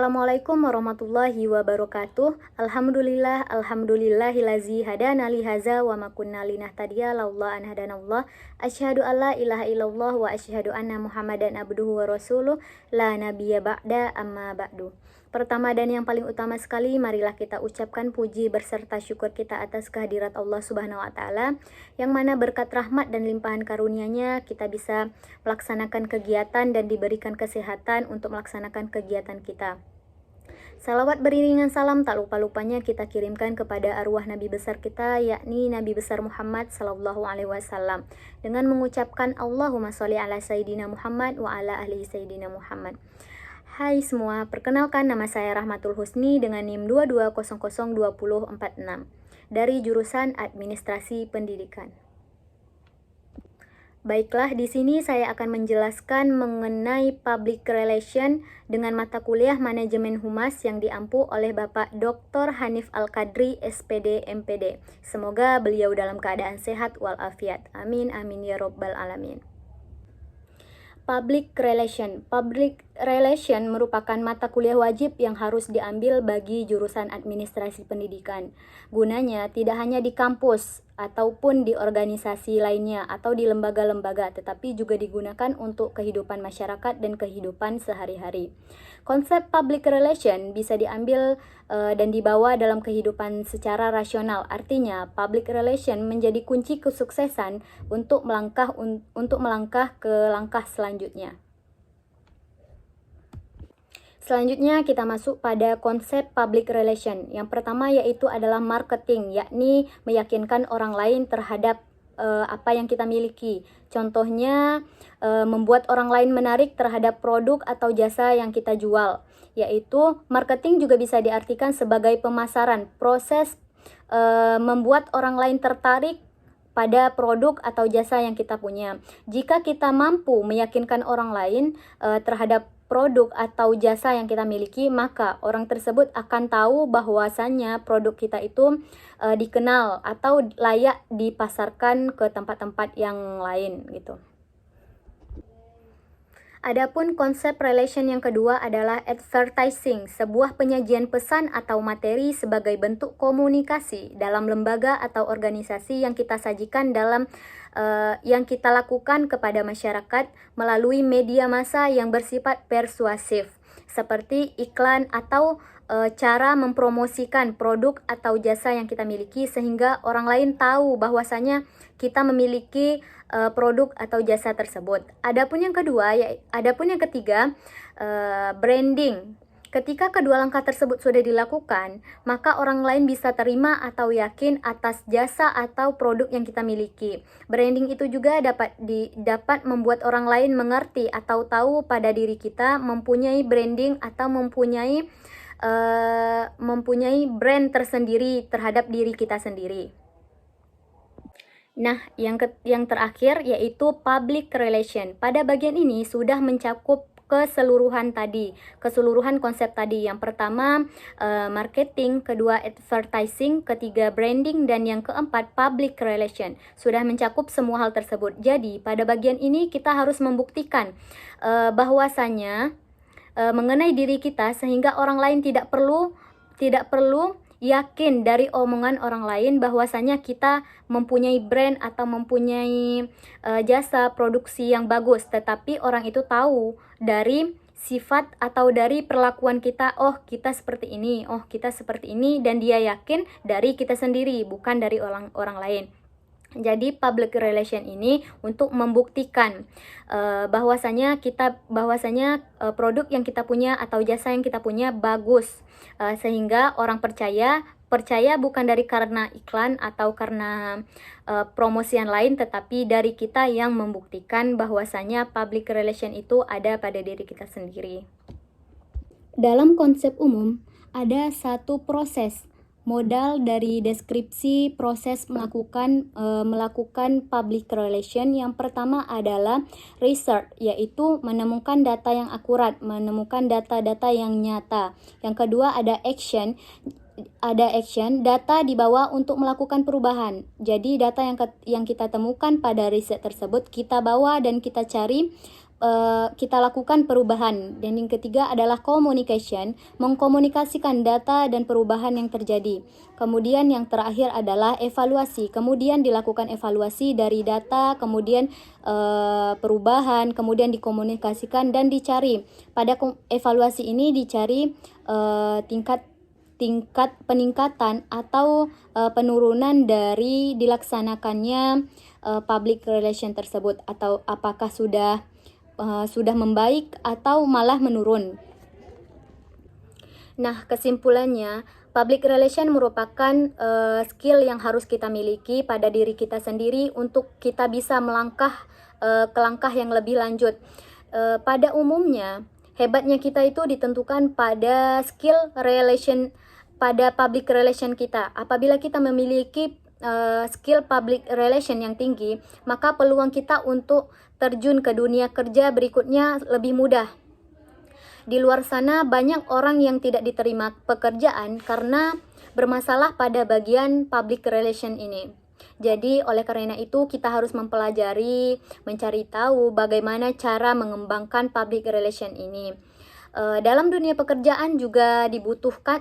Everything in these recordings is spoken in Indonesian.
Assalamualaikum warahmatullahi wabarakatuh. Alhamdulillahilazi hadana lihaza wa ma kunna linahtadiya laula an hadanallah. Asyhadu alla ilaha illallah wa asyhadu anna Muhammadan abduhu wa rasuluh la nabiyya ba'da amma ba'du. Pertama dan yang paling utama sekali, marilah kita ucapkan puji berserta syukur kita atas kehadirat Allah Subhanahu wa taala, yang mana berkat rahmat dan limpahan karunia-Nya kita bisa melaksanakan kegiatan dan diberikan kesehatan untuk melaksanakan kegiatan kita. Salawat beriringan salam tak lupa-lupanya kita kirimkan kepada arwah Nabi besar kita, yakni Nabi besar Muhammad sallallahu alaihi wasallam, dengan mengucapkan Allahumma sholli ala Sayyidina Muhammad wa ala ahli Sayyidina Muhammad. Hai semua, perkenalkan nama saya Rahmatul Husni dengan NIM 22002046 dari jurusan Administrasi Pendidikan. Baiklah, di sini saya akan menjelaskan mengenai Public Relation dengan mata kuliah Manajemen Humas yang diampu oleh Bapak Dr. Hanif Al-Qadri, SPD, MPD. Semoga beliau dalam keadaan sehat walafiat. Amin, amin ya robbal alamin. Public Relation. Public Relation merupakan mata kuliah wajib yang harus diambil bagi jurusan administrasi pendidikan. Gunanya tidak hanya di kampus ataupun di organisasi lainnya atau di lembaga-lembaga, tetapi juga digunakan untuk kehidupan masyarakat dan kehidupan sehari-hari. Konsep public relation bisa diambil dan dibawa dalam kehidupan secara rasional. Artinya, public relation menjadi kunci kesuksesan untuk melangkah ke langkah selanjutnya. Selanjutnya kita masuk pada konsep public relation. Yang pertama yaitu adalah marketing, yakni meyakinkan orang lain terhadap apa yang kita miliki. Contohnya membuat orang lain menarik terhadap produk atau jasa yang kita jual. Yaitu marketing juga bisa diartikan sebagai pemasaran, proses membuat orang lain tertarik pada produk atau jasa yang kita punya. Jika kita mampu meyakinkan orang lain terhadap produk atau jasa yang kita miliki, maka orang tersebut akan tahu bahwasannya produk kita itu dikenal atau layak dipasarkan ke tempat-tempat yang lain gitu. Adapun konsep relation yang kedua adalah advertising, sebuah penyajian pesan atau materi sebagai bentuk komunikasi dalam lembaga atau organisasi yang kita sajikan yang kita lakukan kepada masyarakat melalui media massa yang bersifat persuasif, seperti iklan atau cara mempromosikan produk atau jasa yang kita miliki sehingga orang lain tahu bahwasanya kita memiliki produk atau jasa tersebut. Adapun yang ketiga, branding. Ketika kedua langkah tersebut sudah dilakukan, maka orang lain bisa terima atau yakin atas jasa atau produk yang kita miliki. Branding itu juga dapat membuat orang lain mengerti atau tahu pada diri kita mempunyai branding atau mempunyai brand tersendiri terhadap diri kita sendiri. Nah, yang terakhir yaitu public relation. Pada bagian ini sudah mencakup keseluruhan konsep tadi. Yang pertama marketing, kedua advertising, ketiga branding, dan yang keempat public relation. Sudah mencakup semua hal tersebut. Jadi pada bagian ini kita harus membuktikan bahwasanya mengenai diri kita sehingga orang lain tidak perlu yakin dari omongan orang lain bahwasanya kita mempunyai brand atau mempunyai jasa produksi yang bagus, tetapi orang itu tahu dari sifat atau dari perlakuan kita, oh kita seperti ini, oh kita seperti ini, dan dia yakin dari kita sendiri, bukan dari orang lain. Jadi public relation ini untuk membuktikan bahwasanya produk yang kita punya atau jasa yang kita punya bagus, sehingga orang percaya bukan karena iklan atau karena promosian lain, tetapi dari kita yang membuktikan bahwasanya public relation itu ada pada diri kita sendiri. Dalam konsep umum ada satu proses. Modal dari deskripsi proses melakukan public relation yang pertama adalah research, yaitu menemukan data yang akurat, menemukan data-data yang nyata. Yang kedua ada action, data dibawa untuk melakukan perubahan. Jadi data yang kita temukan pada riset tersebut kita bawa dan kita cari kita lakukan perubahan. Dan yang ketiga adalah communication, mengkomunikasikan data dan perubahan yang terjadi. Kemudian yang terakhir adalah evaluasi. Kemudian dilakukan evaluasi dari data, kemudian perubahan, kemudian dikomunikasikan dan dicari. Pada evaluasi ini dicari tingkat peningkatan atau penurunan dari dilaksanakannya public relation tersebut, atau apakah sudah membaik atau malah menurun. Nah, kesimpulannya, public relation merupakan skill yang harus kita miliki pada diri kita sendiri untuk kita bisa melangkah ke langkah yang lebih lanjut. Pada umumnya, hebatnya kita itu ditentukan pada skill relation, pada public relation kita. Apabila kita memiliki skill public relation yang tinggi, maka peluang kita untuk terjun ke dunia kerja berikutnya lebih mudah. Di luar sana banyak orang yang tidak diterima pekerjaan karena bermasalah pada bagian public relation ini. Jadi oleh karena itu kita harus mempelajari, mencari tahu bagaimana cara mengembangkan public relation ini. Dalam dunia pekerjaan juga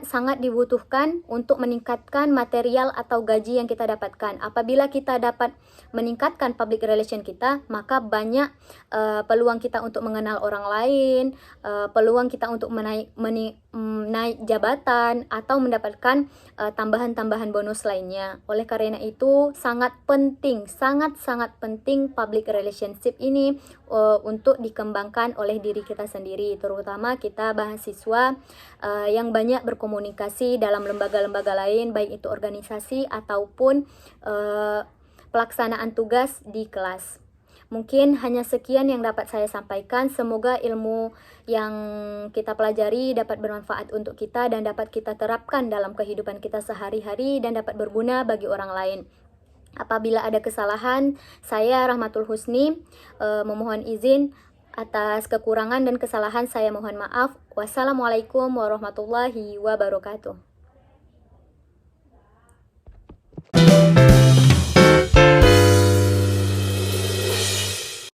sangat dibutuhkan untuk meningkatkan material atau gaji yang kita dapatkan. Apabila kita dapat meningkatkan public relation kita, maka banyak peluang kita untuk mengenal orang lain, peluang kita untuk naik jabatan atau mendapatkan tambahan-tambahan bonus lainnya. Oleh karena itu sangat sangat penting public relationship ini untuk dikembangkan oleh diri kita sendiri, terutama kita mahasiswa yang banyak berkomunikasi dalam lembaga-lembaga lain, baik itu organisasi ataupun pelaksanaan tugas di kelas. Mungkin hanya sekian yang dapat saya sampaikan. Semoga ilmu yang kita pelajari dapat bermanfaat untuk kita dan dapat kita terapkan dalam kehidupan kita sehari-hari dan dapat berguna bagi orang lain. Apabila ada kesalahan, saya Rahmatul Husni memohon izin atas kekurangan dan kesalahan, saya mohon maaf. Wassalamualaikum warahmatullahi wabarakatuh.